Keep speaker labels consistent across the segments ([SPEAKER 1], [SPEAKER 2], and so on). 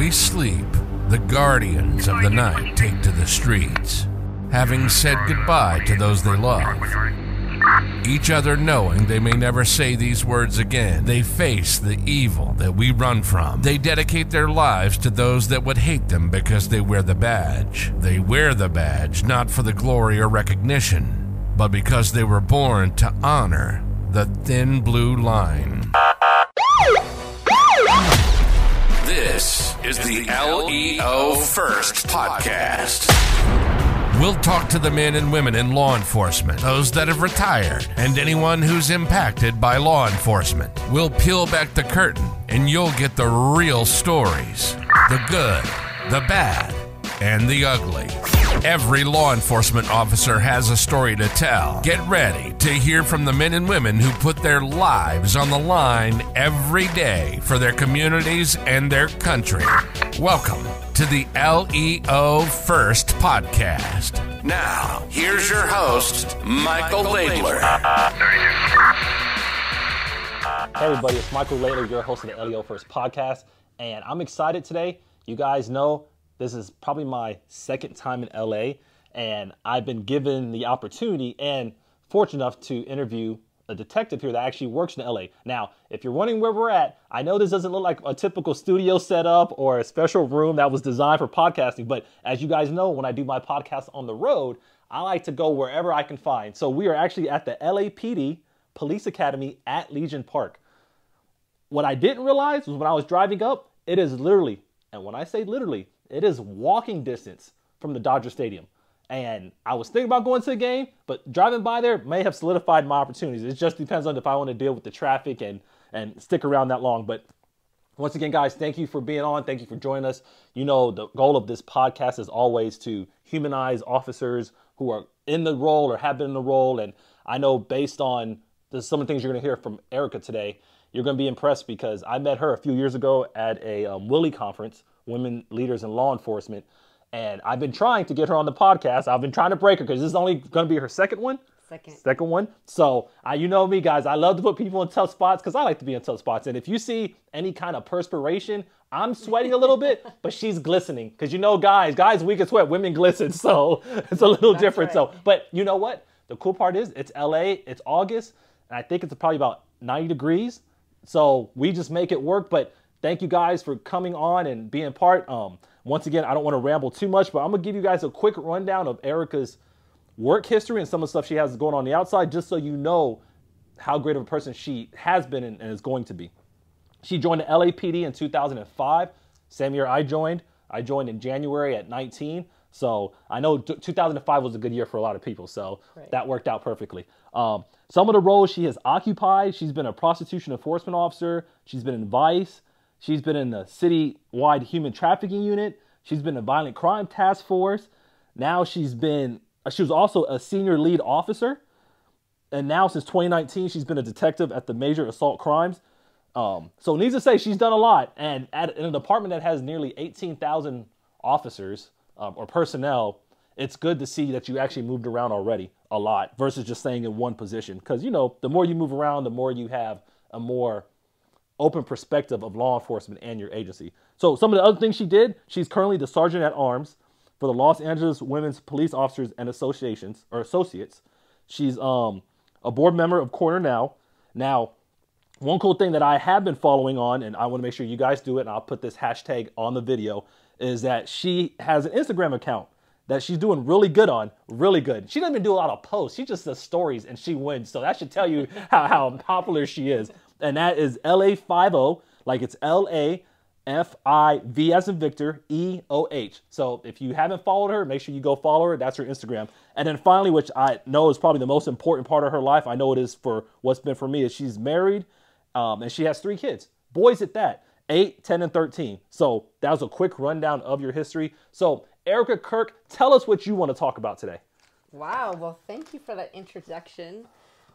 [SPEAKER 1] we sleep, the guardians of the night take to the streets, having said goodbye to those they love. Each other knowing they may never say these words again, they face the evil that we run from. They dedicate their lives to those that would hate them because they wear the badge. They wear the badge not for the glory or recognition, but because they were born to honor the thin blue line. This is the LEO First Podcast. We'll talk to the men and women in law enforcement, those that have retired, and anyone who's impacted by law enforcement. We'll peel back the curtain, and you'll get the real stories. The good, the bad, and the ugly. Every law enforcement officer has a story to tell. Get ready to hear from the men and women who put their lives on the line every day for their communities and their country. Welcome to the LEO First Podcast. Now, here's your host, Michael Laidler.
[SPEAKER 2] Hey everybody, it's Michael Laidler, your host of the LEO First Podcast, and I'm excited today. You guys know this is probably my second time in LA, and I've been given the opportunity and fortunate enough to interview a detective here that actually works in LA. Now, if you're wondering where we're at, I know this doesn't look like a typical studio setup or a special room that was designed for podcasting, but as you guys know, when I do my podcast on the road, I like to go wherever I can find. So we are actually at the LAPD Police Academy at Legion Park. What I didn't realize was when I was driving up, it is literally, and when I say literally, it is walking distance from the Dodger Stadium. And I was thinking about going to the game, but driving by there may have solidified my opportunities. It just depends on if I want to deal with the traffic and stick around that long. But once again, guys, thank you for being on. Thank you for joining us. You know, the goal of this podcast is always to humanize officers who are in the role or have been in the role. And I know based on some of the things you're going to hear from Erika today, you're going to be impressed because I met her a few years ago at a Willie conference, Women Leaders in Law Enforcement. And I've been trying to get her on the podcast. I've been trying to break her because this is only going to be her second one. Second one. So you know me, guys. I love to put people in tough spots because I like to be in tough spots. And if you see any kind of perspiration, I'm sweating a little bit, but she's glistening. Because you know, guys, we can sweat. Women glisten. So it's a little different. Right. So, but you know what? The cool part is it's LA. It's August. And I think it's probably about 90 degrees. So we just make it work. But thank you guys for coming on and being part. Once again, I don't want to ramble too much, but I'm going to give you guys a quick rundown of Erika's work history and some of the stuff she has going on the outside, just so you know how great of a person she has been and is going to be. She joined the LAPD in 2005. Same year I joined. I joined in January at 19. So I know 2005 was a good year for a lot of people, so That worked out perfectly. Some of the roles she has occupied, she's been a prostitution enforcement officer. She's been in Vice. She's been in the Citywide Human Trafficking Unit. She's been in Violent Crime Task Force. Now she was also a senior lead officer. And now since 2019, she's been a detective at the Major Assault Crimes. So needless to say, she's done a lot. And in a department that has nearly 18,000 officers or personnel, it's good to see that you actually moved around already a lot versus just staying in one position. Because, you know, the more you move around, the more you have a more open perspective of law enforcement and your agency. So some of the other things she did, she's currently the Sergeant at Arms for the Los Angeles Women's Police Officers and Associates. She's a board member of Corner Now. Now, one cool thing that I have been following on, and I want to make sure you guys do it, and I'll put this hashtag on the video, is that she has an Instagram account that she's doing really good on, really good. She doesn't even do a lot of posts. She just does stories and she wins. So that should tell you how popular she is. And that is LA50, like it's LAFIV as in Victor, EOH. So if you haven't followed her, make sure you go follow her. That's her Instagram. And then finally, which I know is probably the most important part of her life, I know it is for what's been for me, is she's married and she has 3 kids. Boys at that, 8, 10, and 13. So that was a quick rundown of your history. So Erika Kirk, tell us what you want to talk about today.
[SPEAKER 3] Wow. Well, thank you for that introduction.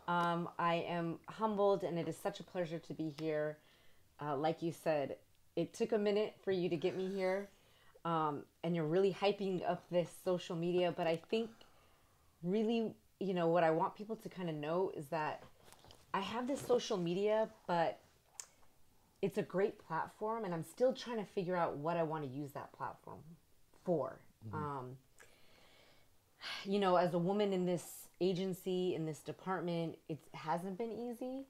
[SPEAKER 3] I am humbled, and it is such a pleasure to be here. Like you said, it took a minute for you to get me here, and you're really hyping up this social media. But I think really, you know, what I want people to kind of know is that I have this social media, but it's a great platform, and I'm still trying to figure out what I want to use that platform for. You know, as a woman in this agency, in this department, it hasn't been easy,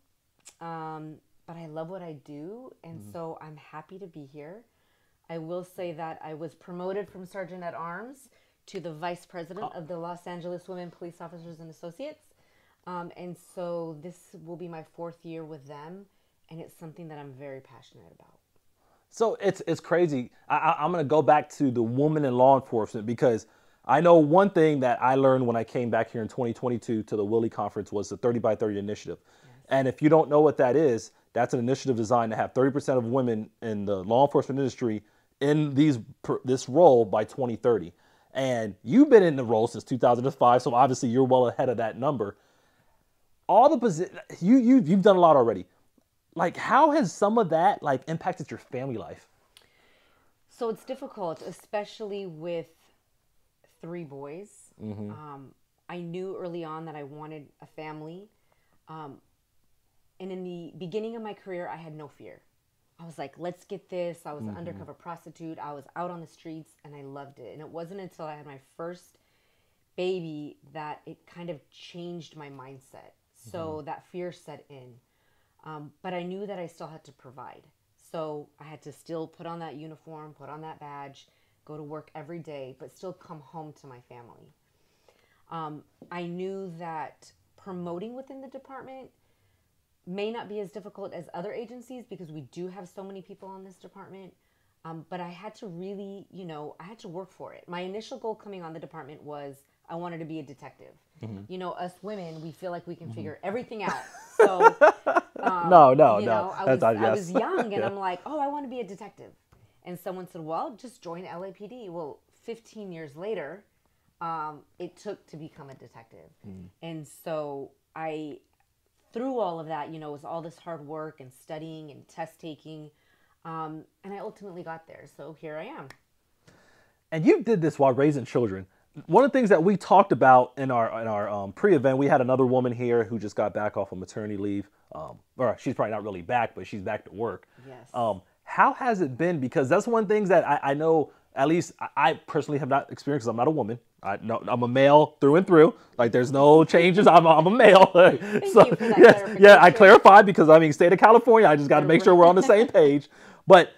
[SPEAKER 3] but I love what I do, and so I'm happy to be here. I will say that I was promoted from Sergeant at Arms to the Vice President of the Los Angeles Women Police Officers and Associates, and so this will be my 4th year with them, and it's something that I'm very passionate about.
[SPEAKER 2] So it's crazy. I'm going to go back to the woman in law enforcement, because I know one thing that I learned when I came back here in 2022 to the Willie Conference was the 30 by 30 initiative. Yes. And if you don't know what that is, that's an initiative designed to have 30% of women in the law enforcement industry in this role by 2030. And you've been in the role since 2005, so obviously you're well ahead of that number. All the you've done a lot already. Like, how has some of that like impacted your family life?
[SPEAKER 3] So it's difficult, especially with 3 boys. I knew early on that I wanted a family. And in the beginning of my career, I had no fear. I was like, let's get this. I was an undercover prostitute. I was out on the streets, and I loved it. And it wasn't until I had my first baby that it kind of changed my mindset. So that fear set in. But I knew that I still had to provide. So I had to still put on that uniform, put on that badge, go to work every day, but still come home to my family. I knew that promoting within the department may not be as difficult as other agencies because we do have so many people in this department. But I had to really, I had to work for it. My initial goal coming on the department was I wanted to be a detective. You know, us women, we feel like we can figure everything out. So,
[SPEAKER 2] no.
[SPEAKER 3] I was young, and I'm like, oh, I want to be a detective. And someone said, well, just join LAPD. Well, 15 years later, it took to become a detective. And so through all of that, it was all this hard work and studying and test taking. And I ultimately got there. So here I am.
[SPEAKER 2] And you did this while raising children. One of the things that we talked about in our pre-event, we had another woman here who just got back off of maternity leave. Or she's probably not really back, but she's back to work.
[SPEAKER 3] Yes.
[SPEAKER 2] How has it been? Because that's one of the things that I know, at least I personally have not experienced, because I'm not a woman. I'm a male through and through. Like, there's no changes. I'm a male.
[SPEAKER 3] Thank you for that clarification.
[SPEAKER 2] Yeah, I clarified because, state of California, I just got to make sure we're on the same page. But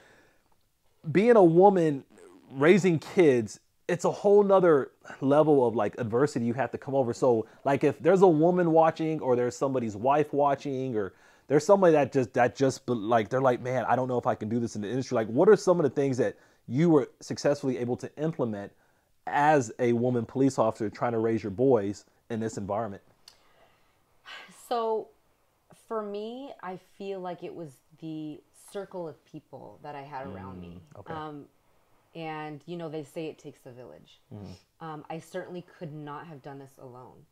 [SPEAKER 2] being a woman, raising kids, it's a whole nother level of like adversity you have to come over. So like if there's a woman watching, or there's somebody's wife watching, or there's somebody that just like, they're like, man, I don't know if I can do this in the industry. Like, what are some of the things that you were successfully able to implement as a woman police officer trying to raise your boys in this environment?
[SPEAKER 3] So for me, I feel like it was the circle of people that I had around me.
[SPEAKER 2] Okay.
[SPEAKER 3] And, they say it takes a village. I certainly could not have done this alone.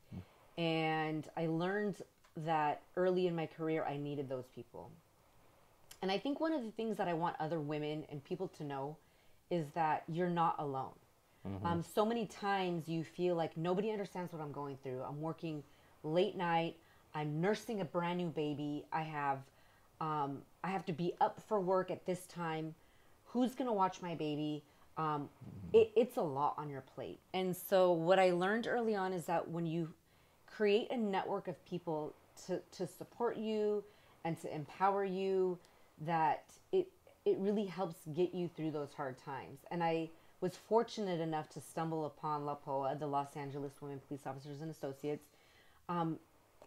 [SPEAKER 3] And I learned that early in my career, I needed those people. And I think one of the things that I want other women and people to know is that you're not alone. So many times you feel like nobody understands what I'm going through. I'm working late night. I'm nursing a brand new baby. I have to be up for work at this time. Who's going to watch my baby? It's a lot on your plate. And so what I learned early on is that when you create a network of people to support you and to empower you, that it really helps get you through those hard times. And I was fortunate enough to stumble upon LAPOA, the Los Angeles Women Police Officers and Associates.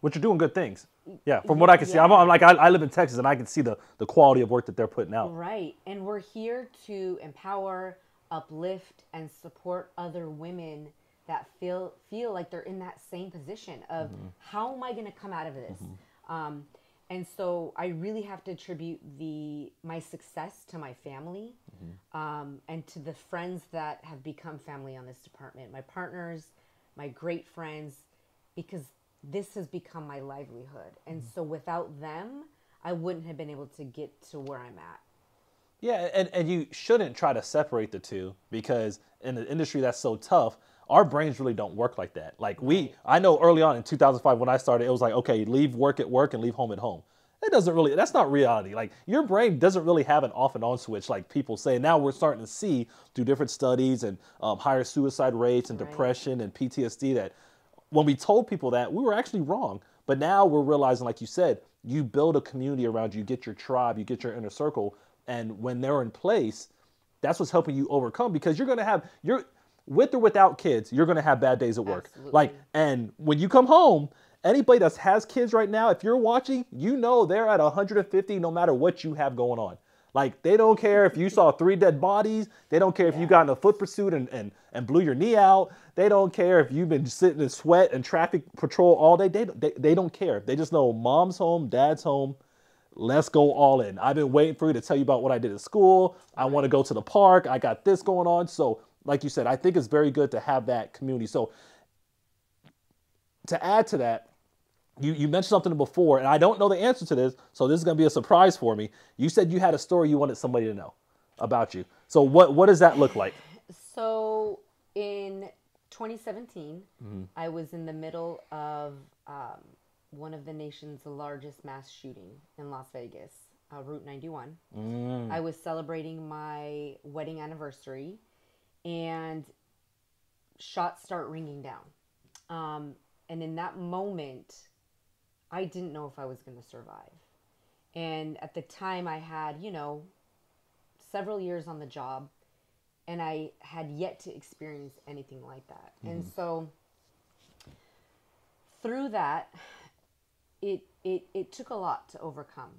[SPEAKER 2] Which are doing good things. Yeah, from what I can see. I'm like, I live in Texas, and I can see the quality of work that they're putting out.
[SPEAKER 3] Right. And we're here to empower, uplift, and support other women that feel like they're in that same position of how am I going to come out of this? And so I really have to attribute my success to my family and to the friends that have become family on this department, my partners, my great friends, because this has become my livelihood. And so without them, I wouldn't have been able to get to where I'm at.
[SPEAKER 2] Yeah, and you shouldn't try to separate the two, because in an industry that's so tough, our brains really don't work like that. Like I know early on in 2005 when I started, it was like, okay, leave work at work and leave home at home. That's not reality. Like, your brain doesn't really have an off and on switch like people say. Now we're starting to see through different studies and higher suicide rates and depression and PTSD that when we told people that, we were actually wrong. But now we're realizing, like you said, you build a community around you, get your tribe, you get your inner circle. And when they're in place, that's what's helping you overcome, because you're going to have, with or without kids, you're going to have bad days at work.
[SPEAKER 3] Absolutely.
[SPEAKER 2] Like, and when you come home, anybody that has kids right now, if you're watching, you know they're at 150 no matter what you have going on. Like, they don't care if you saw 3 dead bodies. They don't care if you got in a foot pursuit and blew your knee out. They don't care if you've been sitting in sweat and traffic patrol all day. They don't care. They just know mom's home, dad's home. Let's go all in. I've been waiting for you to tell you about what I did at school. I want to go to the park. I got this going on. So, like you said, I think it's very good to have that community. So, to add to that, you mentioned something before, and I don't know the answer to this, so this is going to be a surprise for me. You said you had a story you wanted somebody to know about you. So what does that look like?
[SPEAKER 3] So in 2017, I was in the middle of one of the nation's largest mass shooting in Las Vegas, Route 91. I was celebrating my wedding anniversary, and shots start ringing down. And in that moment, I didn't know if I was going to survive. And at the time I had, several years on the job, and I had yet to experience anything like that. And so through that, it took a lot to overcome,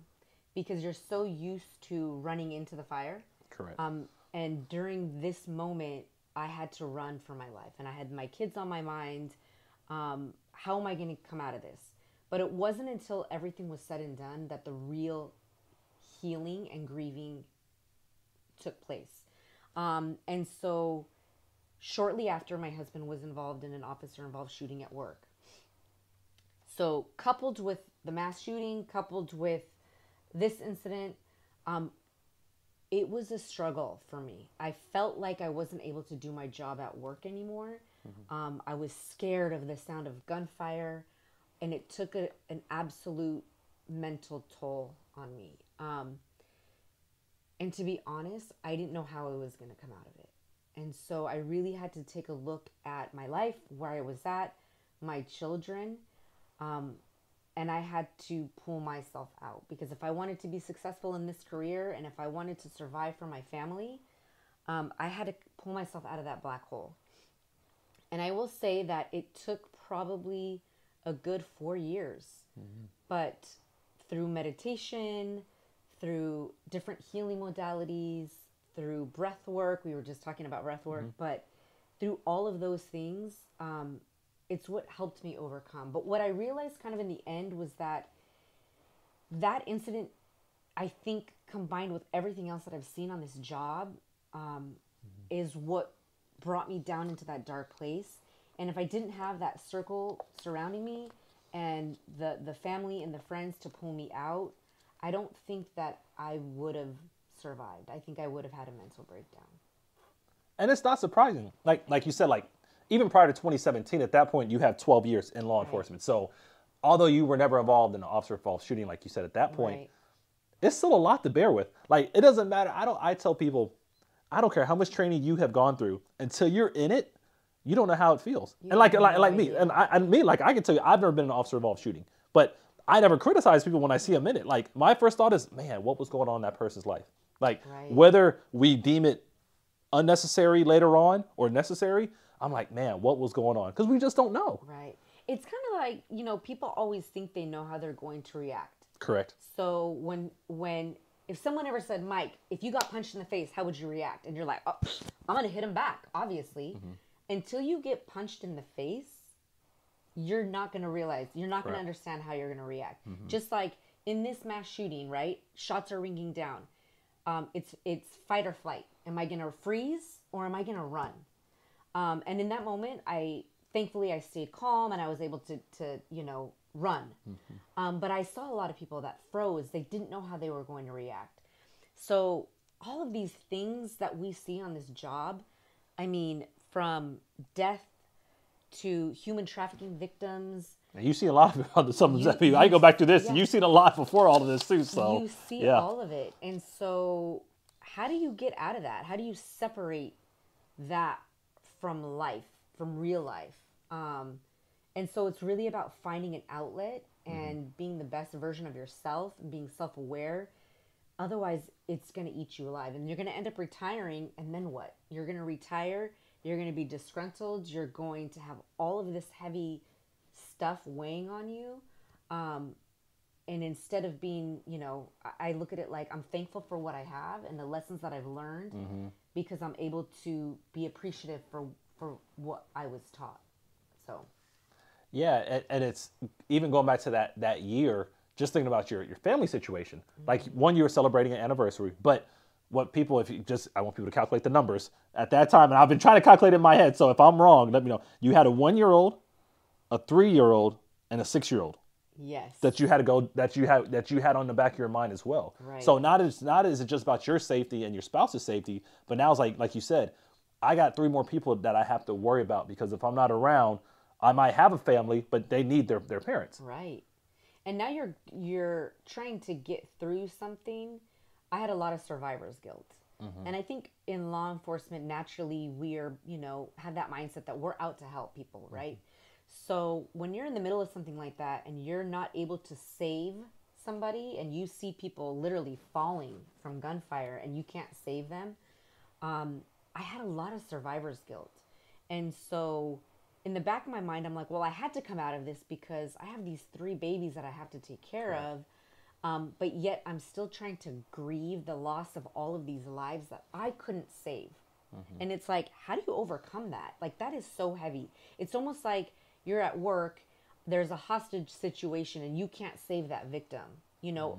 [SPEAKER 3] because you're so used to running into the fire.
[SPEAKER 2] Correct.
[SPEAKER 3] And during this moment, I had to run for my life, and I had my kids on my mind. How am I going to come out of this? But it wasn't until everything was said and done that the real healing and grieving took place. And so shortly after, my husband was involved in an officer-involved shooting at work. So coupled with the mass shooting, coupled with this incident, it was a struggle for me. I felt like I wasn't able to do my job at work anymore. I was scared of the sound of gunfire, and it took an absolute mental toll on me. And to be honest, I didn't know how I was going to come out of it. And so I really had to take a look at my life, where I was at, my children, and I had to pull myself out, because if I wanted to be successful in this career, and if I wanted to survive for my family, I had to pull myself out of that black hole. And I will say that it took probably a good 4 years, but through meditation, through different healing modalities, through breath work, we were just talking about breath work, but through all of those things, it's what helped me overcome. But what I realized kind of in the end was that incident, I think, combined with everything else that I've seen on this job, is what brought me down into that dark place. And if I didn't have that circle surrounding me and the family and the friends to pull me out, I don't think that I would have survived. I think I would have had a mental breakdown.
[SPEAKER 2] And it's not surprising. Like you said, like, even prior to 2017, at that point, you have 12 years in law enforcement. So although you were never involved in an officer-involved shooting, like you said, at that point, it's still a lot to bear with. Like, it doesn't matter. I tell people, I don't care how much training you have gone through, until you're in it, you don't know how it feels. And like me, and I can tell you, I've never been in an officer-involved shooting, but I never criticize people when I see them in it. Like, my first thought is, man, what was going on in that person's life? Like, whether we deem it unnecessary later on or necessary, I'm like, man, what was going on? Because we just don't know.
[SPEAKER 3] Right. It's kind of like, people always think they know how they're going to react.
[SPEAKER 2] Correct.
[SPEAKER 3] So if someone ever said, Mike, if you got punched in the face, how would you react? And you're like, oh, I'm going to hit him back, obviously. Until you get punched in the face, you're not going to realize, you're not going to understand how you're going to react. Just like in this mass shooting, right? Shots are ringing down. It's fight or flight. Am I going to freeze or am I going to run? And in that moment, thankfully I stayed calm and I was able to run. But I saw a lot of people that froze. They didn't know how they were going to react. So all of these things that we see on this job, I mean, from death to human trafficking victims,
[SPEAKER 2] And you've seen a lot of some of that. I go back to this. Yeah. You've seen a lot before all of this too. So
[SPEAKER 3] you see all of it. And so how do you get out of that? How do you separate that from life, from real life? And so it's really about finding an outlet and being the best version of yourself and being self-aware. Otherwise, it's going to eat you alive. And you're going to end up retiring. And then what? You're going to retire. You're going to be disgruntled. You're going to have all of this heavy stuff weighing on you. And instead of being, I look at it like I'm thankful for what I have and the lessons that I've learned because I'm able to be appreciative for what I was taught. So.
[SPEAKER 2] Yeah. And it's even going back to that year, just thinking about your family situation. Like 1 year celebrating an anniversary, but I want people to calculate the numbers at that time. And I've been trying to calculate it in my head. So if I'm wrong, let me know. You had a 1-year-old, a 3-year-old, and a 6-year-old.
[SPEAKER 3] Yes.
[SPEAKER 2] That you had on the back of your mind as well.
[SPEAKER 3] Right.
[SPEAKER 2] So not is it just about your safety and your spouse's safety, but now it's like you said, I got 3 more people that I have to worry about because if I'm not around, I might have a family, but they need their parents.
[SPEAKER 3] Right. And now you're trying to get through something. I had a lot of survivor's guilt. And I think in law enforcement, naturally, we're, have that mindset that we're out to help people, right? So when you're in the middle of something like that and you're not able to save somebody and you see people literally falling from gunfire and you can't save them, I had a lot of survivor's guilt. And so in the back of my mind, I'm like, well, I had to come out of this because I have these 3 babies that I have to take care of. But yet I'm still trying to grieve the loss of all of these lives that I couldn't save. And it's like, how do you overcome that? Like, that is so heavy. It's almost like you're at work, there's a hostage situation and you can't save that victim.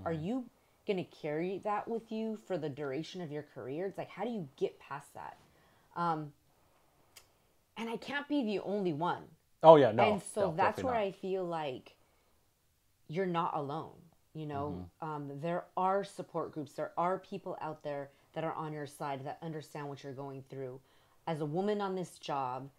[SPEAKER 3] Are you going to carry that with you for the duration of your career? It's like, how do you get past that? And I can't be the only one.
[SPEAKER 2] Oh, yeah, no.
[SPEAKER 3] And so that's where I feel like you're not alone. There are support groups. There are people out there that are on your side that understand what you're going through. As a woman on this job,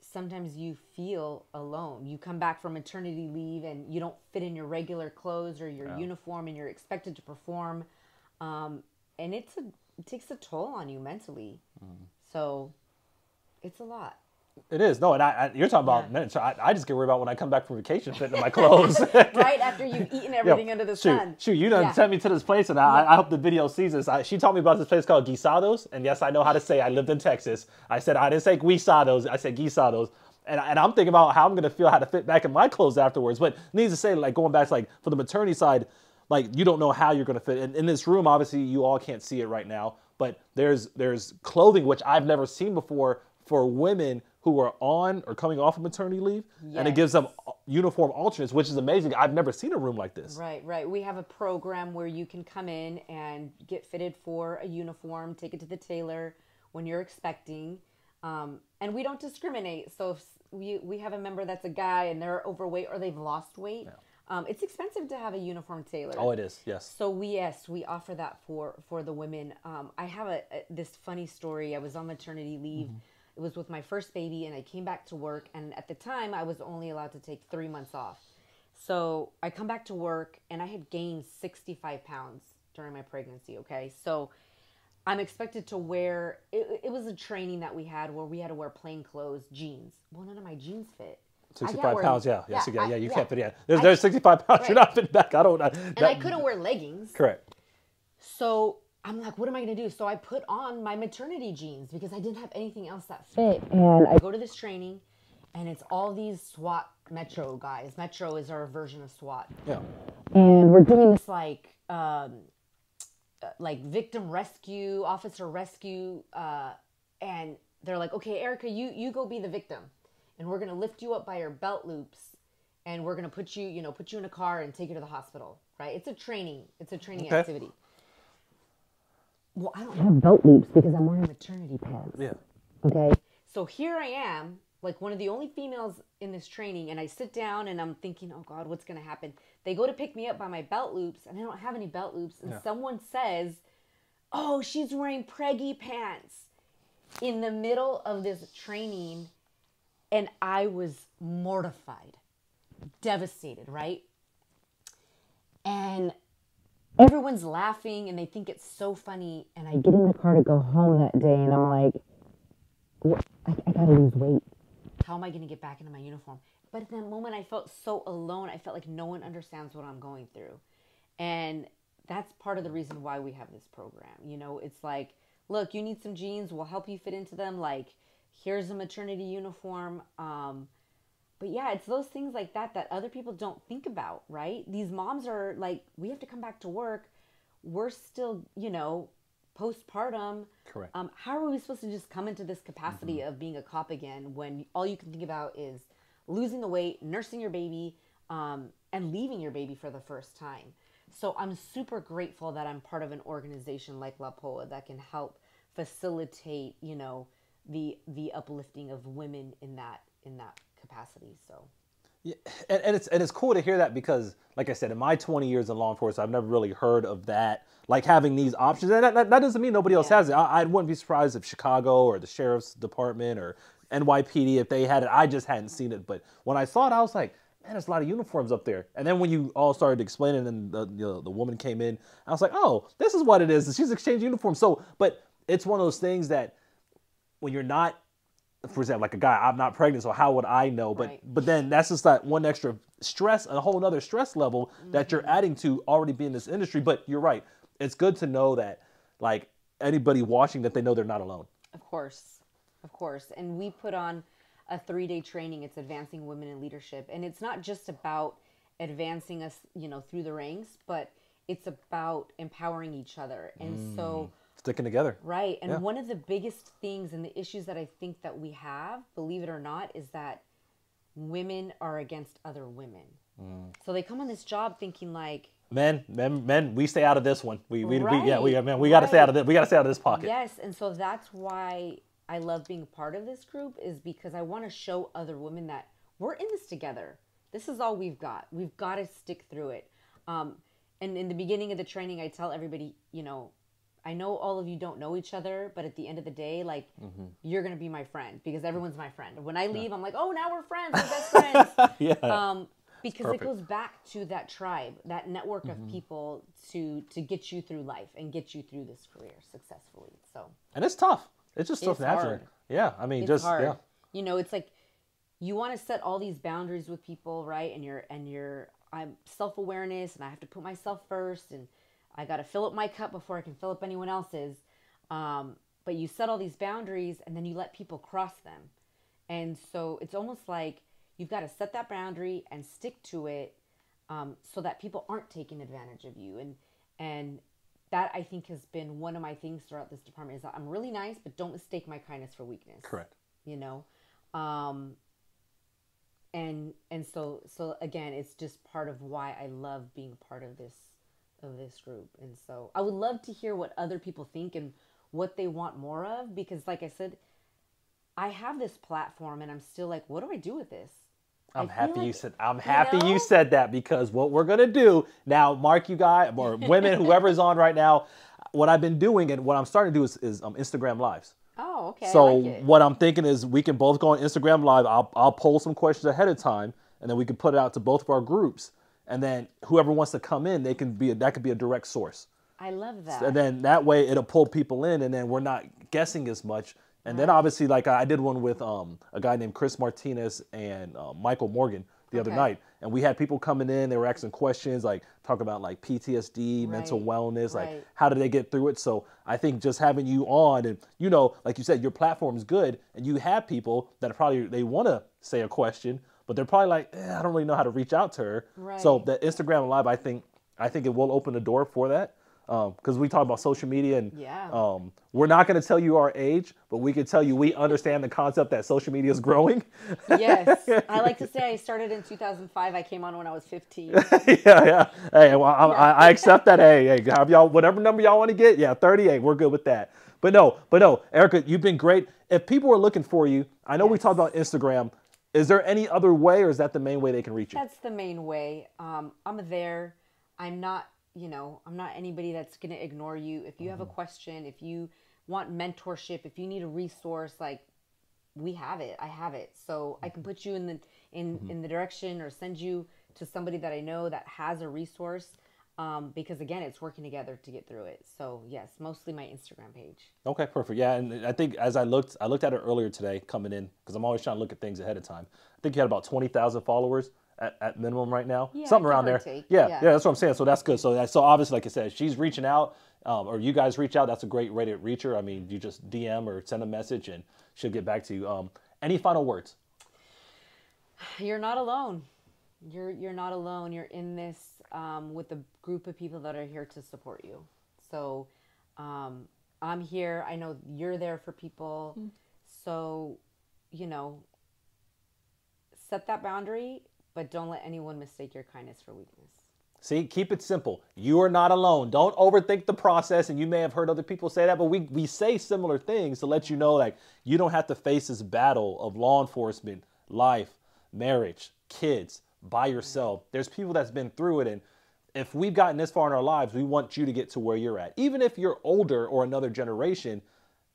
[SPEAKER 3] sometimes you feel alone. You come back from maternity leave and you don't fit in your regular clothes or your uniform and you're expected to perform. And it takes a toll on you mentally. So it's a lot.
[SPEAKER 2] It is. No, and you're talking about men. So I just get worried about when I come back from vacation fitting in my clothes.
[SPEAKER 3] Right after you've eaten everything under the sun.
[SPEAKER 2] Shoot, you done sent me to this place, and I hope the video sees this. She told me about this place called Guisados, and yes, I know how to say. I lived in Texas. I didn't say Guisados. I said Guisados. And I'm thinking about how I'm going to feel how to fit back in my clothes afterwards. But needs to say, like, going back to, like, for the maternity side, like, you don't know how you're going to fit. And in this room, obviously, you all can't see it right now, but there's clothing, which I've never seen before, for women who are on or coming off of maternity leave, and it gives them uniform alternates, which is amazing. I've never seen a room like this.
[SPEAKER 3] Right. We have a program where you can come in and get fitted for a uniform, take it to the tailor when you're expecting, and we don't discriminate. So if we have a member that's a guy and they're overweight or they've lost weight, it's expensive to have a uniform tailor.
[SPEAKER 2] Oh, it is, yes.
[SPEAKER 3] So we offer that for the women. I have this funny story. I was on maternity leave. It was with my first baby, and I came back to work, and at the time, I was only allowed to take 3 months off. So I come back to work, and I had gained 65 pounds during my pregnancy, okay? So I'm expected to wear, it was a training that we had where we had to wear plain clothes, jeans. Well, none of my jeans fit.
[SPEAKER 2] 65 pounds, yeah. Yes, you can't fit in. There's 65 pounds, you're not fitting back.
[SPEAKER 3] I couldn't wear leggings.
[SPEAKER 2] Correct.
[SPEAKER 3] So I'm like, what am I going to do? So I put on my maternity jeans because I didn't have anything else that fit. And I go to this training, and it's all these SWAT Metro guys. Metro is our version of SWAT.
[SPEAKER 2] Yeah.
[SPEAKER 3] And we're doing this like victim rescue, officer rescue. And they're like, okay, Erika, you go be the victim. And we're going to lift you up by your belt loops. And we're going to put you in a car and take you to the hospital, right? It's a training activity. Well, I don't have belt loops because I'm wearing maternity pads.
[SPEAKER 2] Yeah.
[SPEAKER 3] Okay. So here I am, like one of the only females in this training, and I sit down and I'm thinking, oh God, what's going to happen? They go to pick me up by my belt loops, and I don't have any belt loops. And someone says, oh, she's wearing preggy pants in the middle of this training. And I was mortified. devastated, right? And everyone's laughing and they think it's so funny. And I get in the car to go home that day and I'm like, I gotta lose weight. How am I gonna get back into my uniform? But at that moment I felt so alone. I felt like no one understands what I'm going through. And that's part of the reason why we have this program. You know, it's like, look, you need some jeans, we'll help you fit into them. Like, here's a maternity uniform. But yeah, it's those things like that other people don't think about, right? These moms are like, we have to come back to work. We're still, you know, postpartum.
[SPEAKER 2] Correct.
[SPEAKER 3] How are we supposed to just come into this capacity of being a cop again when all you can think about is losing the weight, nursing your baby, and leaving your baby for the first time? So I'm super grateful that I'm part of an organization like La Poa that can help facilitate, you know, the uplifting of women in that capacity. So
[SPEAKER 2] yeah, and it's cool to hear that because, like I said, in my 20 years in law enforcement, I've never really heard of that, like having these options. And that doesn't mean nobody else has it. I wouldn't be surprised if Chicago or the Sheriff's Department or NYPD, if they had it. I just hadn't seen it. But when I saw it, I was like, man, there's a lot of uniforms up there. And then when you all started explaining and the woman came in, I was like, oh, this is what it is. She's exchanging uniforms. So, but it's one of those things that when you're not, for example, like a guy, I'm not pregnant, so how would I know? But
[SPEAKER 3] Right.
[SPEAKER 2] but then that's just that one extra stress, a whole other stress level that you're adding to already being in this industry. But you're right. It's good to know that, like, anybody watching, that they know they're not alone.
[SPEAKER 3] Of course. And we put on a 3-day training. It's Advancing Women in Leadership. And it's not just about advancing us, you know, through the ranks, but it's about empowering each other. And so,
[SPEAKER 2] Sticking together.
[SPEAKER 3] right. And
[SPEAKER 2] Yeah.
[SPEAKER 3] one of the biggest things and the issues that I think that we have, believe it or not, is that women are against other women. So they come on this job thinking like,
[SPEAKER 2] Men, we stay out of this one. We got to stay
[SPEAKER 3] Right.
[SPEAKER 2] out of this. We got to stay out of this pocket.
[SPEAKER 3] yes. And so that's why I love being part of this group, is because I want to show other women that we're in this together. This is all we've got. We've got to stick through it. And in the beginning of the training, I tell everybody, you know, I know all of you don't know each other, but at the end of the day, like, you're going to be my friend because everyone's my friend. When I leave, I'm like, oh, now we're friends. We're best friends.
[SPEAKER 2] Yeah.
[SPEAKER 3] Because it goes back to that tribe, that network of people to get you through life and get you through this career successfully. So,
[SPEAKER 2] And it's tough. It's just tough
[SPEAKER 3] It's
[SPEAKER 2] naturally.
[SPEAKER 3] hard.
[SPEAKER 2] Yeah. I mean,
[SPEAKER 3] it's
[SPEAKER 2] just
[SPEAKER 3] hard.
[SPEAKER 2] yeah.
[SPEAKER 3] You know, it's like you want to set all these boundaries with people, right? And I'm self-awareness, and I have to put myself first, and I got to fill up my cup before I can fill up anyone else's. But you set all these boundaries, and then you let people cross them. And so it's almost like you've got to set that boundary and stick to it, so that people aren't taking advantage of you. And that, I think, has been one of my things throughout this department, is that I'm really nice, but don't mistake my kindness for weakness.
[SPEAKER 2] Correct.
[SPEAKER 3] You know? And so again, it's just part of why I love being a part of this group. And so I would love to hear what other people think and what they want more of, because like I said, I have this platform and I'm still like, what do I do with this?
[SPEAKER 2] I'm
[SPEAKER 3] I feel
[SPEAKER 2] happy
[SPEAKER 3] like,
[SPEAKER 2] you said. I'm happy you
[SPEAKER 3] know?
[SPEAKER 2] said that, because what we're gonna do now, Mark, you guys, or women, whoever's on right now, what I've been doing and what I'm starting to do is Instagram lives.
[SPEAKER 3] Oh, okay.
[SPEAKER 2] So
[SPEAKER 3] I like it.
[SPEAKER 2] what I'm thinking is we can both go on Instagram Live. I'll poll some questions ahead of time, and then we can put it out to both of our groups. And then whoever wants to come in, that could be a direct source.
[SPEAKER 3] I love that.
[SPEAKER 2] And then that way it'll pull people in, and then we're not guessing as much. And then obviously, like I did one with a guy named Chris Martinez and Michael Morgan the other night, and we had people coming in. They were asking questions, like talk about like PTSD, mental wellness, like how did they get through it. So I think just having you on, and you know, like you said, your platform is good, and you have people that are probably, they want to say a question, but they're probably like, I don't really know how to reach out to her.
[SPEAKER 3] Right.
[SPEAKER 2] So the Instagram Live, I think it will open the door for that. Because we talk about social media, and we're not going to tell you our age, but we can tell you we understand the concept that social media is growing.
[SPEAKER 3] Yes. I like to say I started in 2005. I came on when I was 15.
[SPEAKER 2] yeah. Hey, well, I accept that. Hey, have y'all, whatever number y'all want to get. Yeah, 38. We're good with that. But no, Erika, you've been great. If people are looking for you, I know we talked about Instagram. Is there any other way, or is that the main way they can reach you?
[SPEAKER 3] That's the main way. I'm there. I'm not anybody that's going to ignore you. If you have a question, if you want mentorship, if you need a resource, like, we have it. I have it. So I can put you in the direction or send you to somebody that I know that has a resource. Because again, it's working together to get through it. So yes, mostly my Instagram page.
[SPEAKER 2] Okay, perfect. Yeah, and I think as I looked at it earlier today coming in, because I'm always trying to look at things ahead of time. I think you had about 20,000 followers at minimum right now.
[SPEAKER 3] Yeah,
[SPEAKER 2] something around there. Yeah, that's what I'm saying. So that's good. So obviously, like I said, she's reaching out, or you guys reach out. That's a great way to reach her. I mean, you just DM or send a message, and she'll get back to you. Any final words?
[SPEAKER 3] You're not alone. You're not alone. You're in this with a group of people that are here to support you. So I'm here. I know you're there for people. So, set that boundary, but don't let anyone mistake your kindness for weakness.
[SPEAKER 2] See, keep it simple. You are not alone. Don't overthink the process. And you may have heard other people say that, but we say similar things to let you know, like, you don't have to face this battle of law enforcement, life, marriage, kids, by yourself. There's people that's been through it, and if we've gotten this far in our lives, we want you to get to where you're at. Even if you're older or another generation,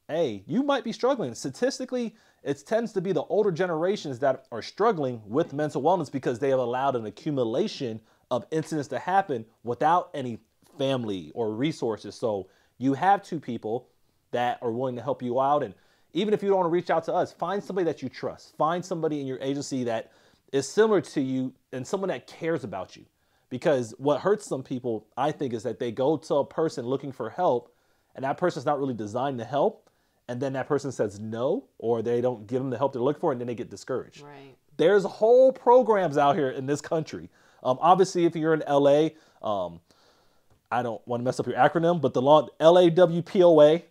[SPEAKER 2] hey, you might be struggling. Statistically, it tends to be the older generations that are struggling with mental wellness because they have allowed an accumulation of incidents to happen without any family or resources. So you have two people that are willing to help you out. And even if you don't want to reach out to us, find somebody that you trust. Find somebody in your agency that is similar to you and someone that cares about you. Because what hurts some people, I think, is that they go to a person looking for help and that person's not really designed to help. And then that person says no, or they don't give them the help they're looking for, and then they get discouraged.
[SPEAKER 3] Right.
[SPEAKER 2] There's whole programs out here in this country. Obviously, if you're in LA, I don't want to mess up your acronym, but the LAWPOA,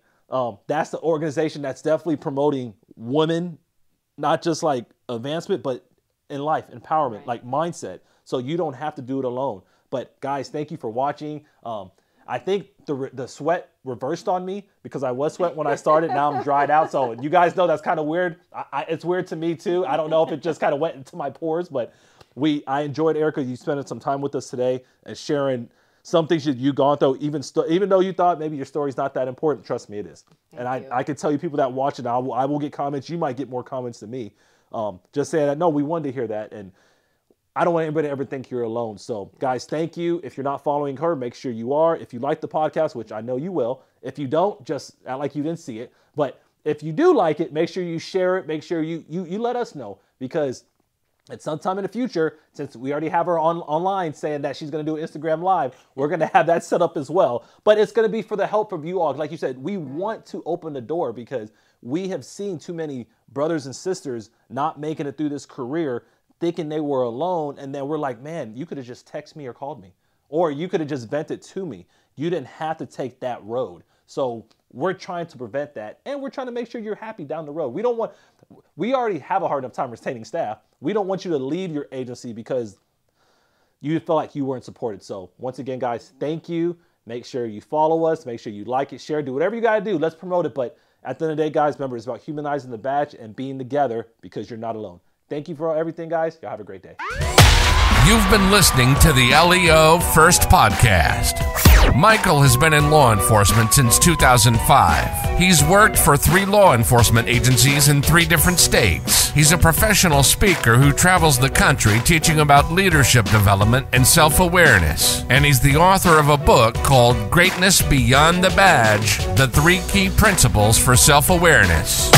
[SPEAKER 2] that's the organization that's definitely promoting women, not just like advancement, but in life, empowerment,
[SPEAKER 3] right.
[SPEAKER 2] Like mindset. So you don't have to do it alone. But guys, thank you for watching. I think the sweat reversed on me because I was sweating when I started. Now I'm dried out. So you guys know that's kind of weird. It's weird to me too. I don't know if it just kind of went into my pores, but I enjoyed, Erika, you spending some time with us today and sharing some things that you've gone through, even though you thought maybe your story's not that important. Trust me, it is. Thank you. I can tell you people that watch it, I will get comments. You might get more comments than me. Just saying that, no, we wanted to hear that. And I don't want anybody to ever think you're alone. So guys, thank you. If you're not following her, make sure you are. If you like the podcast, which I know you will, if you don't, just act like you didn't see it. But if you do like it, make sure you share it. Make sure you let us know, because at some time in the future, since we already have her online saying that she's going to do an Instagram Live, we're going to have that set up as well. But it's going to be for the help of you all. Like you said, we want to open the door because we have seen too many brothers and sisters not making it through this career thinking they were alone, and then we're like, man, you could have just texted me or called me, or you could have just vented to me. You didn't have to take that road. So we're trying to prevent that, and we're trying to make sure you're happy down the road. We already have a hard enough time retaining staff. We don't want you to leave your agency because you felt like you weren't supported. So once again, guys, thank you. Make sure you follow us. Make sure you like it, share, do whatever you got to do. Let's promote it. But at the end of the day, guys, remember, it's about humanizing the badge and being together because you're not alone. Thank you for everything, guys. Y'all have a great day.
[SPEAKER 1] You've been listening to the LEO First Podcast. Michael has been in law enforcement since 2005. He's worked for 3 law enforcement agencies in 3 different states. He's a professional speaker who travels the country teaching about leadership development and self-awareness. And he's the author of a book called Greatness Beyond the Badge: The 3 Key Principles for Self-Awareness.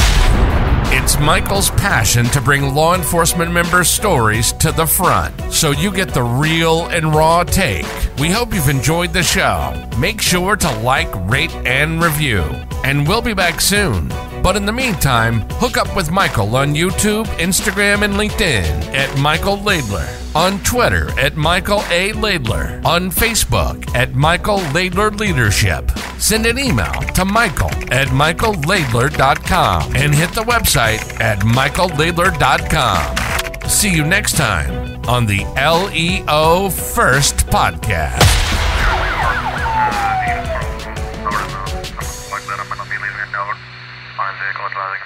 [SPEAKER 1] It's Michael's passion to bring law enforcement members' stories to the front, so you get the real and raw take. We hope you've enjoyed the show. Make sure to like, rate, and review. And we'll be back soon. But in the meantime, hook up with Michael on YouTube, Instagram, and LinkedIn at Michael Laidler, on Twitter at Michael A. Laidler, on Facebook at Michael Laidler Leadership. Send an email to michael@michaellaidler.com and hit the website at michaellaidler.com. See you next time on the LEO First Podcast.
[SPEAKER 4] Like that, I'm going to be leaving a note. Find vehicle, advising,